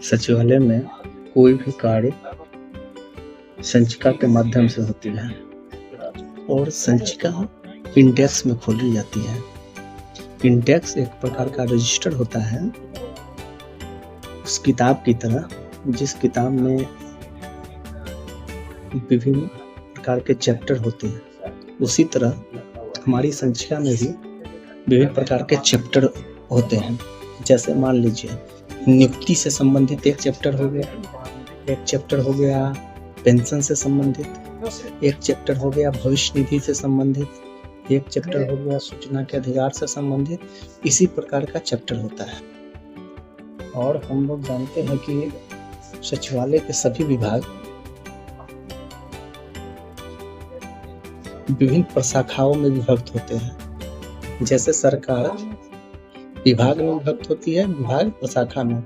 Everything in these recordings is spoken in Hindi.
सचिवालय में कोई भी कार्य संचिका के माध्यम से होती है और संचिका इंडेक्स में खोली जाती है। इंडेक्स एक प्रकार का रजिस्टर होता है उस किताब की तरह, जिस किताब में विभिन्न प्रकार के चैप्टर होते हैं। उसी तरह हमारी संचिका में भी विभिन्न प्रकार के चैप्टर होते हैं। जैसे मान लीजिए नियुक्ति से संबंधित एक चैप्टर हो गया, पेंशन से संबंधित एक चैप्टर हो गया, भविष्य निधि से संबंधित एक चैप्टर हो गया, सूचना के अधिकार से संबंधित इसी प्रकार का चैप्टर होता है। और हम लोग जानते हैं कि सचिवालय के सभी विभाग विभिन्न प्रशाखाओं में विभक्त होते हैं। जैसे सरकार विभाग में विभक्त होती है, विभाग प्रशाखा में,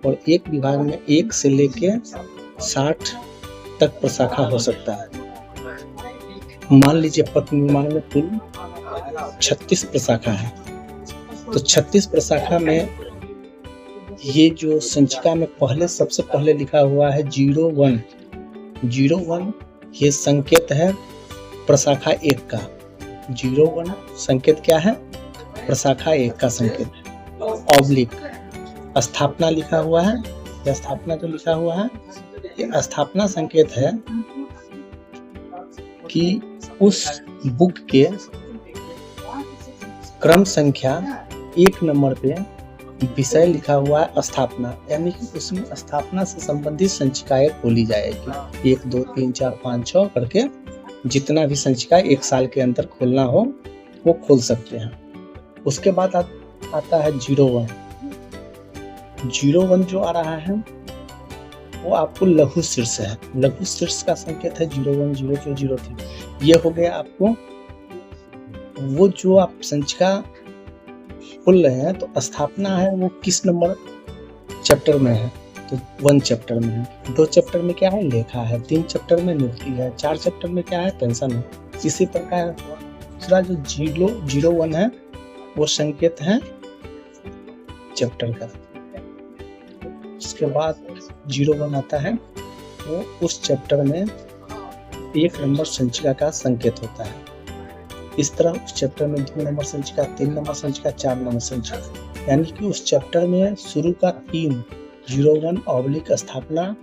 और एक विभाग में 1 से लेके 60 तक प्रशाखा हो सकता है। मान लीजिए पथ निर्माण में कुल 36 प्रशाखा है, तो 36 प्रशाखा में ये जो संचिका में सबसे पहले लिखा हुआ है 01 ये संकेत है प्रशाखा 1 का। 01 संकेत क्या है? प्रशाखा 1 का संकेत। ऑब्लिक स्थापना लिखा हुआ है, यह स्थापना जो लिखा हुआ है ये स्थापना संकेत है कि उस बुक के क्रम संख्या 1 नंबर पे विषय लिखा हुआ है स्थापना, यानी कि उसमें स्थापना से संबंधित संचिकाएं खोली जाएगी। 1 2 3 4 5 6 करके जितना भी संचिका 1 साल के अंदर खोलना हो वो खोल सकते हैं। उसके बाद आता है 01 जो आ रहा है वो आपको लघु शीर्ष है। लघु शीर्ष का संकेत है 01 02 03। ये हो गया आपको वो जो आप संचिका खोल रहे हैं, तो स्थापना है वो किस नंबर चैप्टर में है? तो 1 चैप्टर में है। 2 चैप्टर में क्या है? लेखा है। 3 चैप्टर में नियुक्ति है। 4 चैप्टर में क्या है? पेंशन है। इसी प्रकार दूसरा जो 01 है वो संकेत है चैप्टर का। उसके बाद 01 आता है वो उस चैप्टर में 1 नंबर संचिका का संकेत होता है। इस तरह उस चैप्टर में 2 नंबर संचिका, 3 नंबर संचिका, 4 नंबर संचिका, यानी कि उस चैप्टर में शुरू का 3 01 ऑब्लिक स्थापना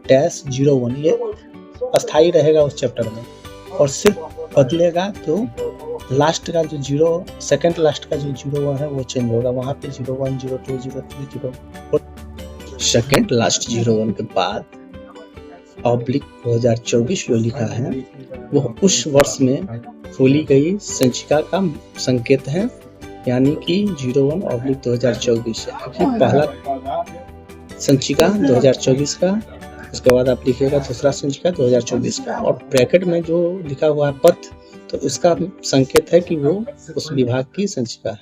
डैश 01 ये अस्थाई रहेगा उस चैप्टर में, और सिर्फ बदलेगा तो लास्ट का जो सेकंड लास्ट का जो 01 है वो चेंज होगा। वहाँ पे 01 02 03 04 सेकंड लास्ट 01 के बाद ऑब्लिक 2024 जो लिखा है वो उस वर्ष में खोली गई संचिका का संकेत है, यानी कि 01 ऑब्लिक 2024 है। पहला संचिका 2024 का, उसके बाद आप लिखिएगा दूसरा संचिका 2024 का, और ब्रैकेट में जो लिखा हुआ है पथ, तो उसका संकेत है कि वो उस विभाग की संचिका है।